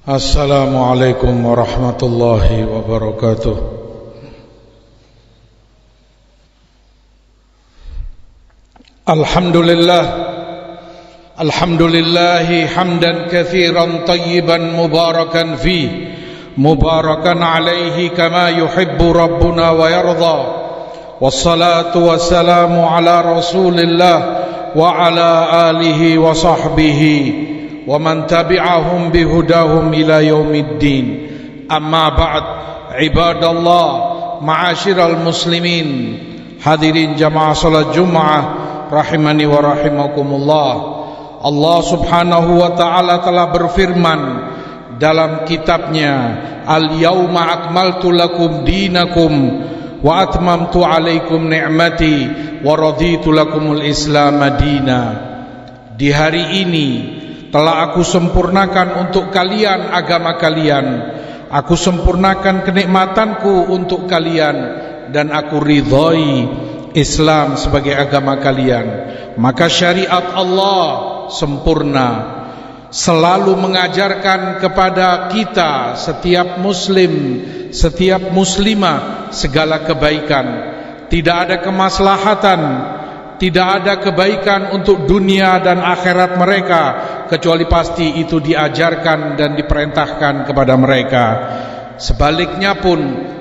Assalamualaikum warahmatullahi wabarakatuh. Alhamdulillahi hamdan katsiran tayyiban mubarakan fi mubarakan alaihi kama yuhibbu rabbuna wa yarda. Wassalatu wassalamu ala rasulillah wa ala alihi wa sahbihi wa man tabi'ahum bihudahum ila yaumiddin. Amma ba'd, ibadallah, ma'asyiral muslimin, hadirin jamaah salat Jumat rahimani wa rahimakumullah. Allah subhanahu wa ta'ala telah berfirman dalam kitabnya, al-yawma akmaltu lakum dinakum wa atmamtu alaikum ni'mati wa raditu lakumul islam madina. Di hari ini telah aku sempurnakan untuk kalian agama kalian, aku sempurnakan kenikmatanku untuk kalian, dan aku ridhoi Islam sebagai agama kalian. Maka syariat Allah sempurna, selalu mengajarkan kepada kita, setiap muslim, setiap muslimah, segala kebaikan. Tidak ada kemaslahatan, tidak ada kebaikan untuk dunia dan akhirat mereka kecuali pasti itu diajarkan dan diperintahkan kepada mereka. Sebaliknya pun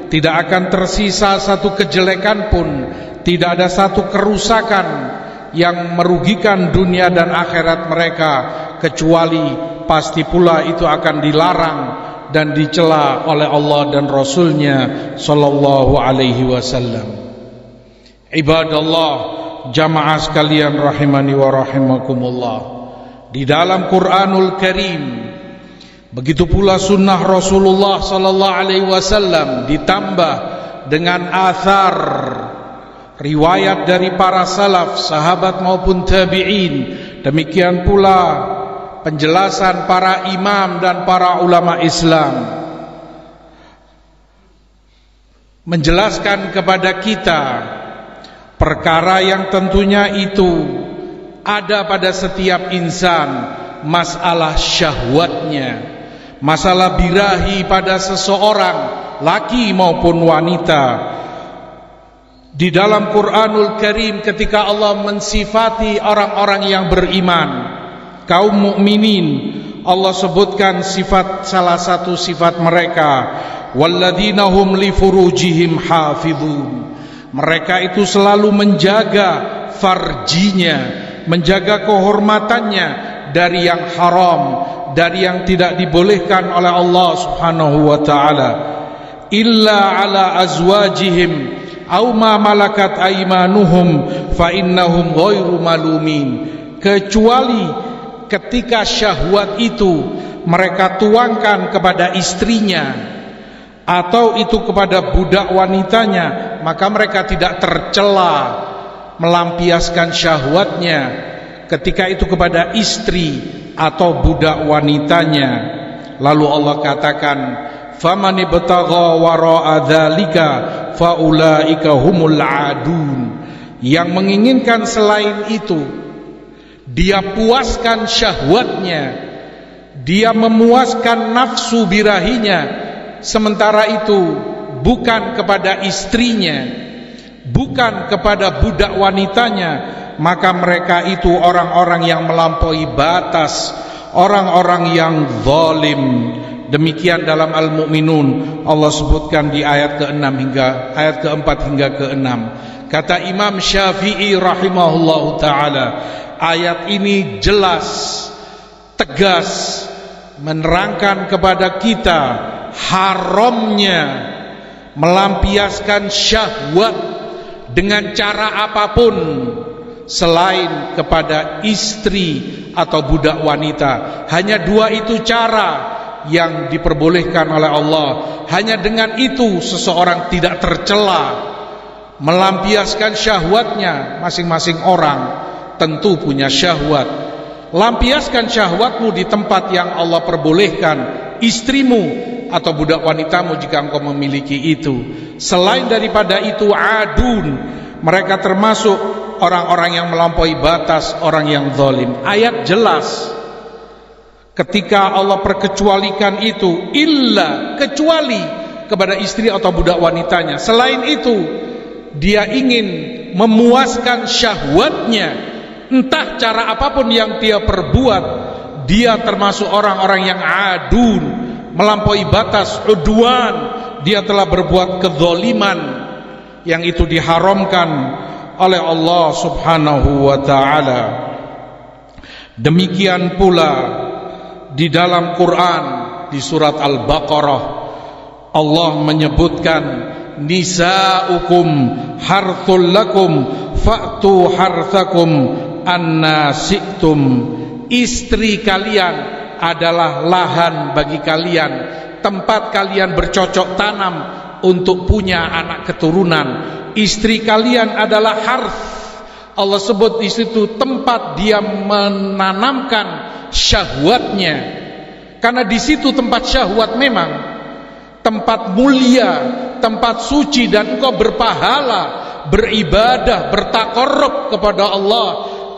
tidak akan tersisa satu kejelekan pun, tidak ada satu kerusakan yang merugikan dunia dan akhirat mereka kecuali pasti pula itu akan dilarang dan dicela oleh Allah dan Rasulnya sallallahu alaihi wasallam. Ibadallah, jamaah sekalian rahimani wa rahimakumullah, di dalam Quranul Karim, begitu pula sunnah Rasulullah sallallahu alaihi wasallam, ditambah dengan athar riwayat dari para salaf, sahabat maupun tabi'in, demikian pula penjelasan para imam dan para ulama Islam, menjelaskan kepada kita perkara yang tentunya itu ada pada setiap insan, masalah syahwatnya, masalah birahi pada seseorang, laki maupun wanita. Di dalam Quranul Karim ketika Allah mensifati orang-orang yang beriman, kaum mukminin, Allah sebutkan salah satu sifat mereka, walladzina hum li furujihim hafizun. Mereka itu selalu menjaga farjinya, menjaga kehormatannya dari yang haram, dari yang tidak dibolehkan oleh Allah subhanahu wa ta'ala. Illa ala azwajihim aw ma malakat aymanuhum fa innahum ghairu malumin. Kecuali ketika syahwat itu mereka tuangkan kepada istrinya atau itu kepada budak wanitanya, maka mereka tidak tercela melampiaskan syahwatnya ketika itu kepada istri atau budak wanitanya. Lalu Allah katakan, faman ibtagha wara'a dzalika faulaika humul adun. Yang menginginkan selain itu, dia puaskan syahwatnya, dia memuaskan nafsu birahinya, sementara itu bukan kepada istrinya, bukan kepada budak wanitanya, maka mereka itu orang-orang yang melampaui batas, orang-orang yang zalim. Demikian dalam Al-Mu'minun Allah sebutkan di ayat ke-6 hingga ayat ke-4 hingga ke-6. Kata Imam Syafi'i rahimahullahu ta'ala, ayat ini jelas, tegas menerangkan kepada kita haramnya melampiaskan syahwat dengan cara apapun selain kepada istri atau budak wanita. Hanya dua itu cara yang diperbolehkan oleh Allah. Hanya dengan itu seseorang tidak tercela melampiaskan syahwatnya. Masing-masing orang tentu punya syahwat. Lampiaskan syahwatmu di tempat yang Allah perbolehkan, istrimu atau budak wanitamu jika engkau memiliki itu. Selain daripada itu adun, mereka termasuk orang-orang yang melampaui batas, orang yang zalim. Ayat jelas. ketika Allah perkecualikan itu, illa, kecuali kepada istri atau budak wanitanya. Selain itu, dia ingin memuaskan syahwatnya, entah cara apapun yang dia perbuat, dia termasuk orang-orang yang adun, melampaui batas, udwan, dia telah berbuat kezaliman yang itu diharamkan oleh Allah Subhanahu wa ta'ala. Demikian pula di dalam Quran, di surat Al-Baqarah, Allah menyebutkan, nisa'ukum harthul lakum fa'tu harthakum anna syi'tum. Istri kalian adalah lahan bagi kalian, tempat kalian bercocok tanam untuk punya anak keturunan. Istri kalian adalah harth. Allah sebut di situ tempat dia menanamkan syahwatnya, karena di situ tempat syahwat memang tempat mulia, tempat suci, dan engkau berpahala, beribadah, bertakarrub kepada Allah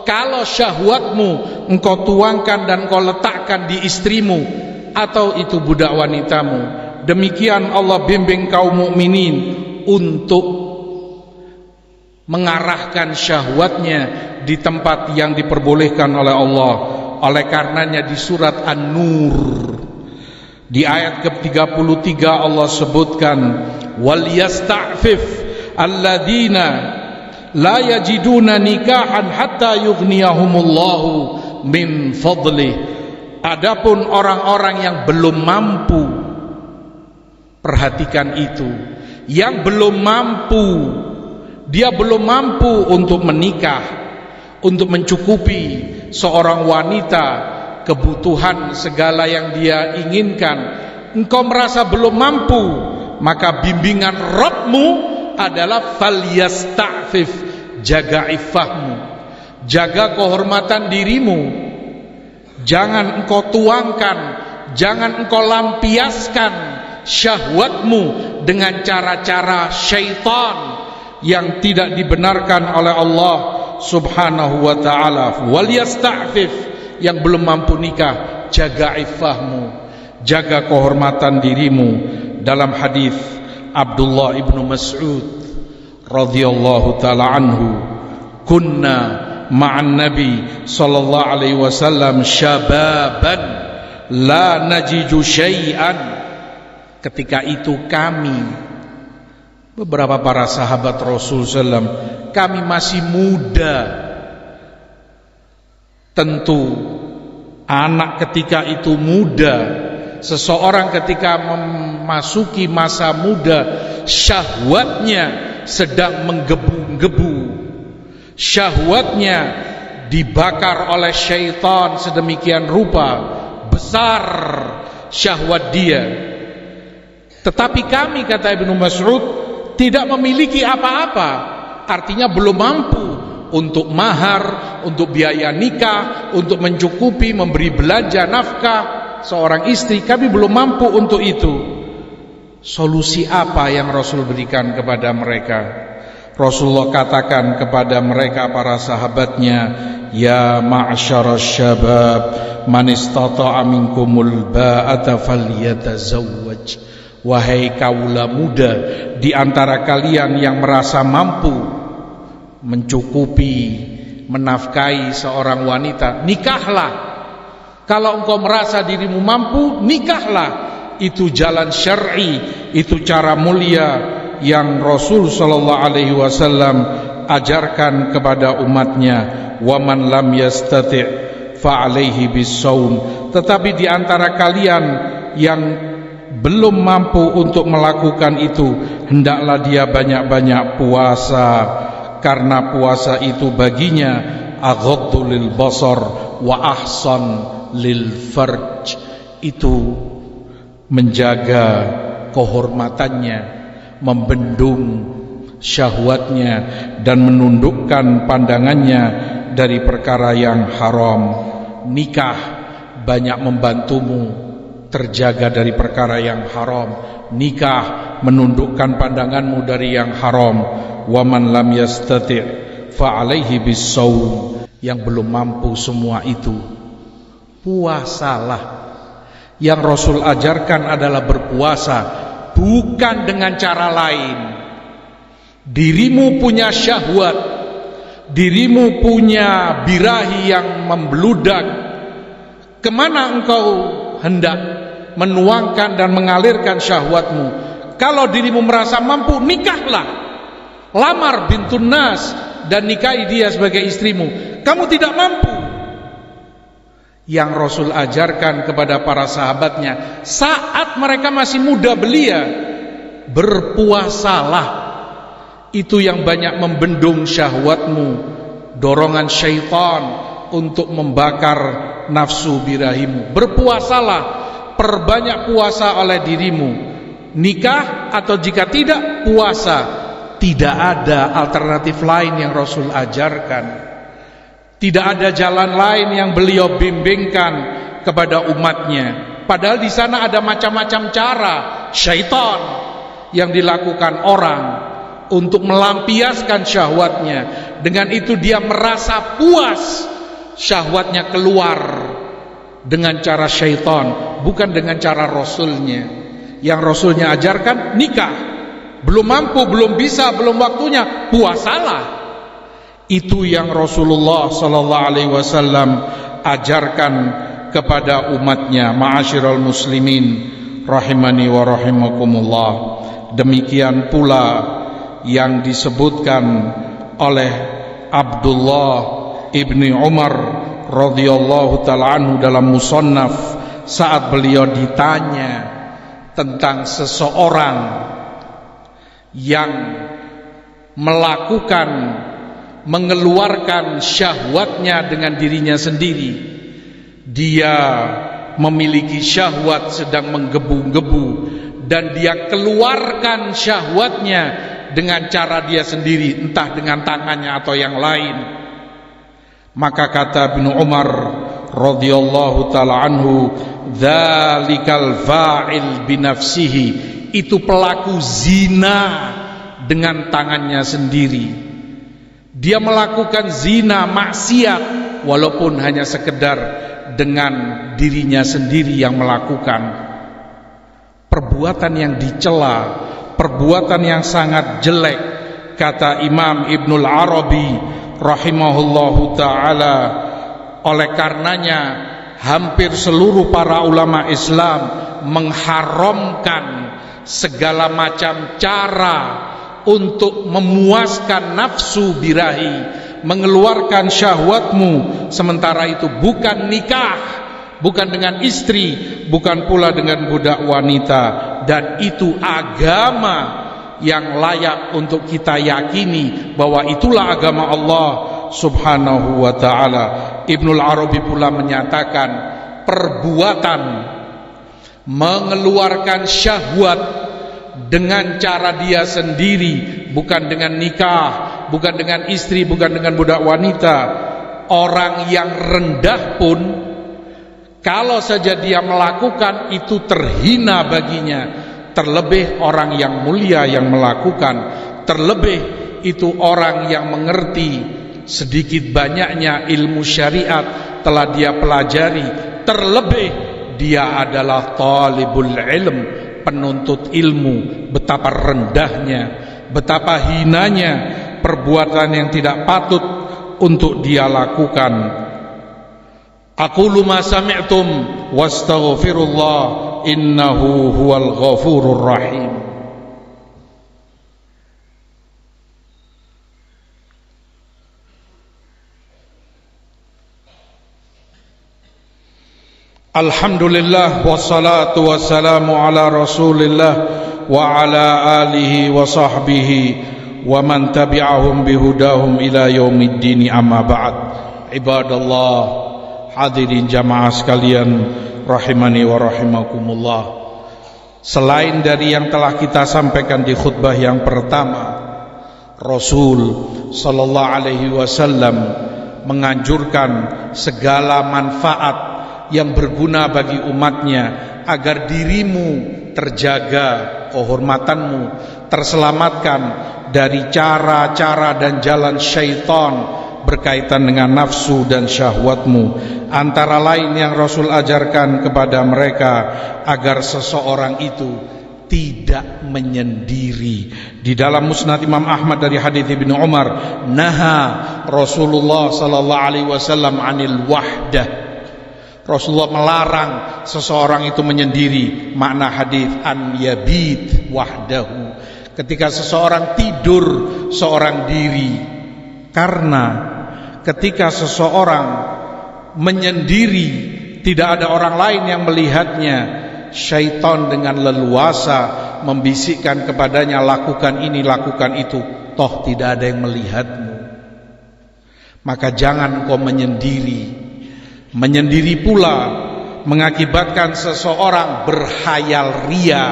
kalau syahwatmu engkau tuangkan dan engkau letakkan di istrimu atau itu budak wanitamu. Demikian Allah bimbing kaum mukminin untuk mengarahkan syahwatnya di tempat yang diperbolehkan oleh Allah. Oleh karenanya di surat An-Nur di ayat ke-33 Allah sebutkan, wal yasta'fif alladzina la yajiduna nikahan hatta yughniyahumullahu min fadlih. Adapun orang-orang yang belum mampu, perhatikan itu, yang belum mampu, dia belum mampu untuk menikah, untuk mencukupi seorang wanita kebutuhan segala yang dia inginkan. Engkau merasa belum mampu, maka bimbingan Rabbmu adalah falyasta'fif, jaga iffahmu, jaga kehormatan dirimu. Jangan engkau tuangkan, jangan engkau lampiaskan syahwatmu dengan cara-cara syaitan yang tidak dibenarkan oleh Allah Subhanahu wa ta'ala. Wal yasta'fif, yang belum mampu nikah, jaga iffahmu, jaga kehormatan dirimu. Dalam hadis Abdullah ibnu Mas'ud radhiyallahu ta'ala anhu, kunna ma'an nabi sallallahu alaihi wasallam syababan la najiju syai'an. Ketika itu kami, beberapa para sahabat Rasul SAW, kami masih muda. Tentu anak ketika itu muda, seseorang ketika memasuki masa muda, syahwatnya sedang menggebu-gebu, syahwatnya dibakar oleh syaitan sedemikian rupa, besar syahwat dia. Tetapi kami, kata Ibnu Mas'ud, tidak memiliki apa-apa, artinya belum mampu untuk mahar, untuk biaya nikah, untuk mencukupi, memberi belanja nafkah seorang istri. Kami belum mampu untuk itu. Solusi apa yang Rasul berikan kepada mereka? Rasulullah katakan kepada mereka, para sahabatnya, ya ma'syarasy syabab man istata'a minkumul ba'ata falyatazawwaj. Wahai kaula muda di antara kalian yang merasa mampu mencukupi, menafkahi seorang wanita, nikahlah. Kalau engkau merasa dirimu mampu, nikahlah. Itu jalan syar'i, itu cara mulia yang Rasul sallallahu alaihi wasallam ajarkan kepada umatnya. Wa man lam yastati' fa alaihi bisawm. Tetapi di antara kalian yang belum mampu untuk melakukan itu, hendaklah dia banyak-banyak puasa, karena puasa itu baginya aghaddu lil basar wa ahsan lil farj. Itu menjaga kehormatannya, membendung syahwatnya, dan menundukkan pandangannya dari perkara yang haram. Nikah banyak membantumu terjaga dari perkara yang haram. Nikah menundukkan pandanganmu dari yang haram. Wa man lam yastati' fa alaihi bisawm. Yang belum mampu semua itu, puasalah. Yang Rasul ajarkan adalah berpuasa, bukan dengan cara lain. Dirimu punya syahwat, dirimu punya birahi yang membludak, kemana engkau hendak menuangkan dan mengalirkan syahwatmu? Kalau dirimu merasa mampu, nikahlah, lamar bintun nas dan nikahi dia sebagai istrimu. Kamu tidak mampu, yang Rasul ajarkan kepada para sahabatnya saat mereka masih muda belia, berpuasalah. Itu yang banyak membendung syahwatmu, dorongan syaitan untuk membakar nafsu birahimu. Berpuasalah, perbanyak puasa oleh dirimu. Nikah atau jika tidak, puasa. Tidak ada alternatif lain yang Rasul ajarkan. Tidak ada jalan lain yang beliau bimbingkan kepada umatnya. Padahal di sana ada macam-macam cara syaitan yang dilakukan orang untuk melampiaskan syahwatnya. Dengan itu dia merasa puas, syahwatnya keluar dengan cara syaitan, bukan dengan cara Rasulnya. Yang Rasulnya ajarkan nikah. Belum mampu, belum bisa, belum waktunya, puasalah. Itu yang Rasulullah SAW ajarkan kepada umatnya. Ma'asyiral muslimin rahimani wa rahimakumullah. Demikian pula yang disebutkan oleh Abdullah ibni Umar radhiyallahu ta'ala anhu dalam Musannaf, saat beliau ditanya tentang seseorang yang mengeluarkan syahwatnya dengan dirinya sendiri. Dia memiliki syahwat sedang menggebu-gebu dan dia keluarkan syahwatnya dengan cara dia sendiri, entah dengan tangannya atau yang lain. Maka kata Ibnu Umar radhiyallahu ta'ala anhu, dzalikal fa'il binafsihi, itu pelaku zina dengan tangannya sendiri. Dia melakukan zina, maksiat, walaupun hanya sekedar dengan dirinya sendiri yang melakukan. Perbuatan yang dicela, perbuatan yang sangat jelek. Kata Imam Ibnul Arabi rahimahullahu ta'ala, oleh karenanya hampir seluruh para ulama Islam mengharamkan segala macam cara untuk memuaskan nafsu birahi, mengeluarkan syahwatmu. Sementara itu bukan nikah, bukan dengan istri, bukan pula dengan budak wanita. Dan itu agama yang layak untuk kita yakini bahwa itulah agama Allah subhanahu wa ta'ala. Ibnul Arabi pula menyatakan, perbuatan mengeluarkan syahwat dengan cara dia sendiri, bukan dengan nikah, bukan dengan istri, bukan dengan budak wanita. Orang yang rendah pun kalau saja dia melakukan itu terhina baginya, terlebih orang yang mulia yang melakukan, terlebih itu orang yang mengerti sedikit banyaknya ilmu syariat telah dia pelajari, terlebih dia adalah talibul ilm, penuntut ilmu. Betapa rendahnya, betapa hinanya perbuatan yang tidak patut untuk dia lakukan. Aqulu ma sami'tum wastaghfirullah innahu huwal ghafurur rahim. Alhamdulillah wassalatu wassalamu ala Rasulillah wa ala alihi wa sahbihi wa man tabi'ahum bihudahum ila yaumiddin, amma ba'd. Ibadallah, hadirin jamaah sekalian rahimani wa rahimakumullah. Selain dari yang telah kita sampaikan di khutbah yang pertama, Rasul sallallahu alaihi wasallam menganjurkan segala manfaat yang berguna bagi umatnya agar dirimu terjaga, kehormatanmu terselamatkan dari cara-cara dan jalan syaitan berkaitan dengan nafsu dan syahwatmu. Antara lain yang Rasul ajarkan kepada mereka agar seseorang itu tidak menyendiri. Di dalam Musnad Imam Ahmad dari hadits Ibnu Umar, naha Rasulullah sallallahu alaihi wasallam 'anil wahdah. Rasulullah melarang seseorang itu menyendiri. Makna hadis an yabit wahdahu, ketika seseorang tidur seorang diri. Karena ketika seseorang menyendiri, tidak ada orang lain yang melihatnya, syaitan dengan leluasa membisikkan kepadanya, lakukan ini, lakukan itu, toh tidak ada yang melihatmu. Maka jangan kau menyendiri. Menyendiri pula mengakibatkan seseorang berhayal ria,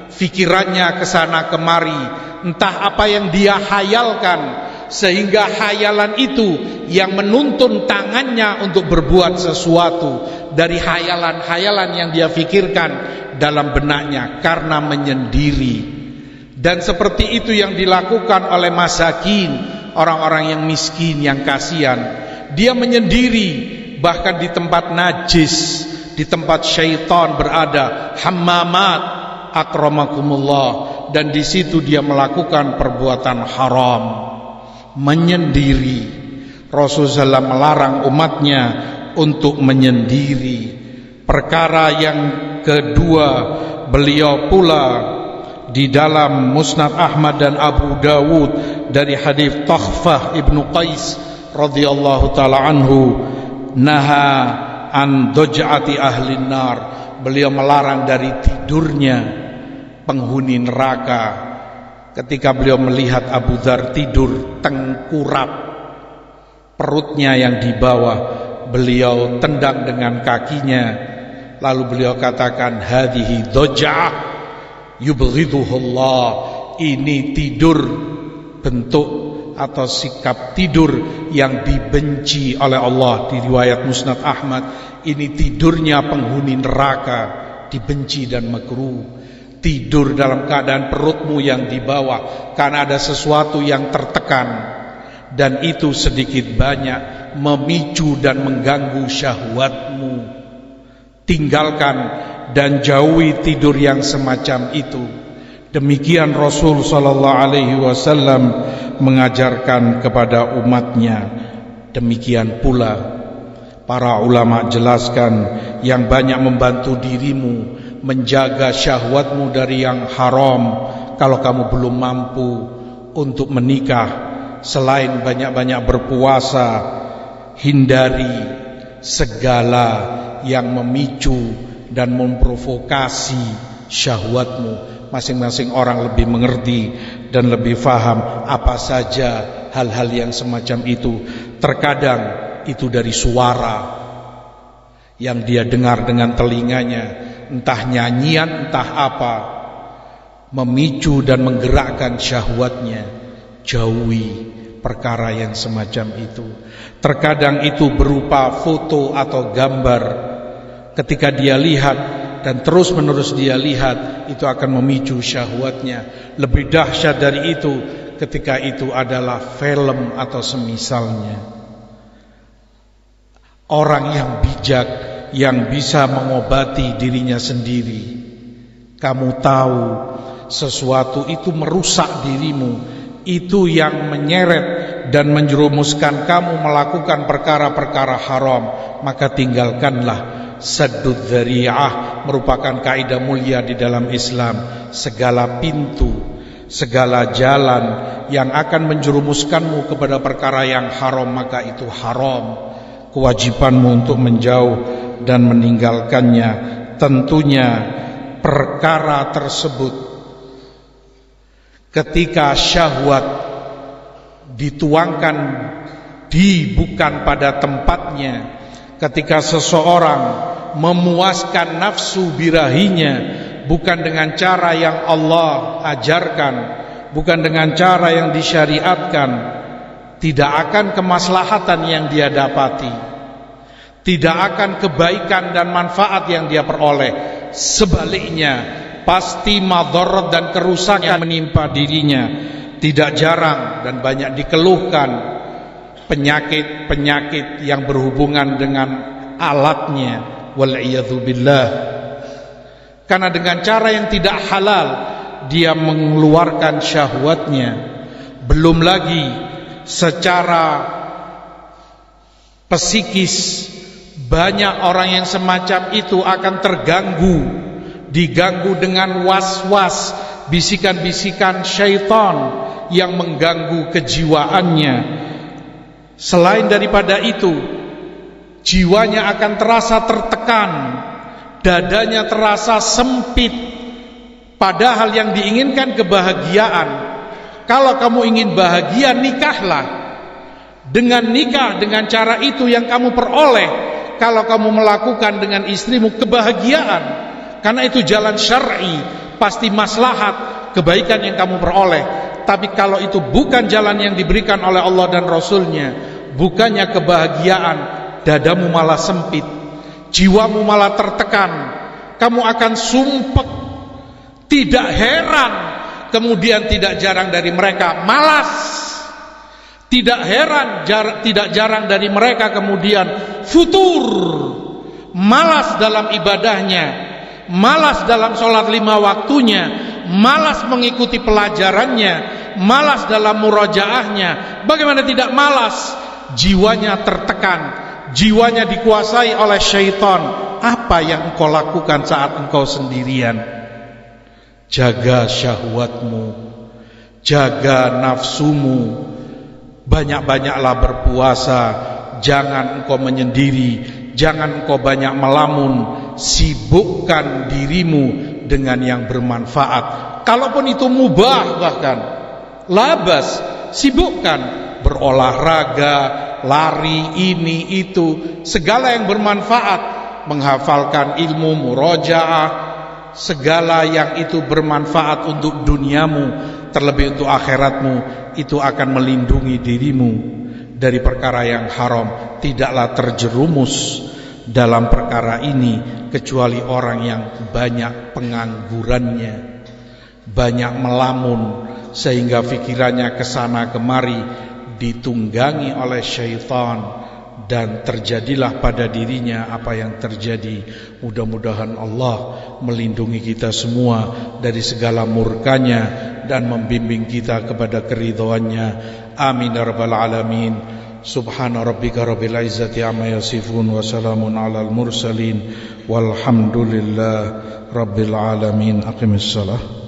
fikirannya kesana kemari, entah apa yang dia hayalkan, sehingga hayalan itu yang menuntun tangannya untuk berbuat sesuatu dari hayalan-hayalan yang dia fikirkan dalam benaknya karena menyendiri. Dan seperti itu yang dilakukan oleh masakin, orang-orang yang miskin, yang kasihan. Dia menyendiri, bahkan di tempat najis, di tempat syaitan berada, hammamat akramakumullah, dan di situ dia melakukan perbuatan haram, menyendiri. Rasulullah melarang umatnya untuk menyendiri. Perkara yang kedua, beliau pula di dalam Musnad Ahmad dan Abu Dawud dari hadis Takhfah ibnu Qais radhiyallahu taala anhu, naha an doj'ati ahlin nar. Beliau melarang dari tidurnya penghuni neraka. Ketika beliau melihat Abu Dzar tidur tengkurap, perutnya yang di bawah, beliau tendang dengan kakinya. Lalu beliau katakan, hadhihi doj'ah yubghiduhullah. Ini tidur, bentuk atau sikap tidur yang dibenci oleh Allah. Di riwayat Musnad Ahmad, ini tidurnya penghuni neraka, dibenci dan makruh. Tidur dalam keadaan perutmu yang di bawah karena ada sesuatu yang tertekan, dan itu sedikit banyak memicu dan mengganggu syahwatmu. Tinggalkan dan jauhi tidur yang semacam itu. Demikian Rasul sallallahu alaihi wasallam mengajarkan kepada umatnya. Demikian pula para ulama jelaskan, yang banyak membantu dirimu menjaga syahwatmu dari yang haram. Kalau kamu belum mampu untuk menikah, selain banyak-banyak berpuasa, hindari segala yang memicu dan memprovokasi syahwatmu. Masing-masing orang lebih mengerti dan lebih faham apa saja hal-hal yang semacam itu. Terkadang itu dari suara yang dia dengar dengan telinganya, entah nyanyian, entah apa, memicu dan menggerakkan syahwatnya. Jauhi perkara yang semacam itu. Terkadang itu berupa foto atau gambar. Ketika dia lihat dan terus menerus dia lihat, itu akan memicu syahwatnya. Lebih dahsyat dari itu ketika itu adalah film atau semisalnya. Orang yang bijak, yang bisa mengobati dirinya sendiri. Kamu tahu sesuatu itu merusak dirimu, itu yang menyeret dan menjerumuskan kamu melakukan perkara-perkara haram, maka tinggalkanlah. Saddud dzari'ah merupakan kaidah mulia di dalam Islam. Segala pintu, segala jalan yang akan menjerumuskanmu kepada perkara yang haram, maka itu haram. Kewajibanmu untuk menjauh dan meninggalkannya. Tentunya perkara tersebut, ketika syahwat dituangkan bukan pada tempatnya, ketika seseorang memuaskan nafsu birahinya bukan dengan cara yang Allah ajarkan, bukan dengan cara yang disyariatkan, tidak akan kemaslahatan yang dia dapati, tidak akan kebaikan dan manfaat yang dia peroleh. Sebaliknya, pasti madarat dan kerusakan yang menimpa dirinya. Tidak jarang dan banyak dikeluhkan penyakit-penyakit yang berhubungan dengan alatnya, wal'iyadzubillah. Karena dengan cara yang tidak halal dia mengeluarkan syahwatnya. Belum lagi secara psikis, banyak orang yang semacam itu akan terganggu, diganggu dengan was-was, bisikan-bisikan syaitan yang mengganggu kejiwaannya. Selain daripada itu, jiwanya akan terasa tertekan, dadanya terasa sempit, padahal yang diinginkan kebahagiaan. Kalau kamu ingin bahagia, nikahlah. Dengan nikah, dengan cara itu yang kamu peroleh, kalau kamu melakukan dengan istrimu, kebahagiaan. Karena itu jalan syar'i, pasti maslahat, kebaikan yang kamu peroleh. Tapi kalau itu bukan jalan yang diberikan oleh Allah dan Rasulnya, bukannya kebahagiaan, dadamu malah sempit, jiwamu malah tertekan, kamu akan sumpek. Tidak heran kemudian tidak jarang dari mereka malas. Tidak heran tidak jarang dari mereka kemudian futur, malas dalam ibadahnya, malas dalam sholat 5 waktunya, malas mengikuti pelajarannya, malas dalam murajaahnya. Bagaimana tidak malas? Jiwanya tertekan, jiwanya dikuasai oleh syaitan. Apa yang engkau lakukan saat engkau sendirian? Jaga syahwatmu, jaga nafsumu, banyak-banyaklah berpuasa, jangan engkau menyendiri, jangan engkau banyak melamun, sibukkan dirimu dengan yang bermanfaat. Kalaupun itu mubah, bahkan labas, sibukkan, berolahraga, lari, ini itu, segala yang bermanfaat, menghafalkan ilmu, murojaah, segala yang itu bermanfaat untuk duniamu, terlebih untuk akhiratmu, itu akan melindungi dirimu dari perkara yang haram. Tidaklah terjerumus dalam perkara ini kecuali orang yang banyak penganggurannya, banyak melamun, sehingga pikirannya kesana kemari, ditunggangi oleh syaitan, dan terjadilah pada dirinya apa yang terjadi. Mudah-mudahan Allah melindungi kita semua dari segala murkanya dan membimbing kita kepada keridhaannya. Amin ya rabbal alamin. Subhana rabbika rabbil izzati amma yasifun wa salamun alal mursalin walhamdulillah rabbil alamin. Aqimissalah.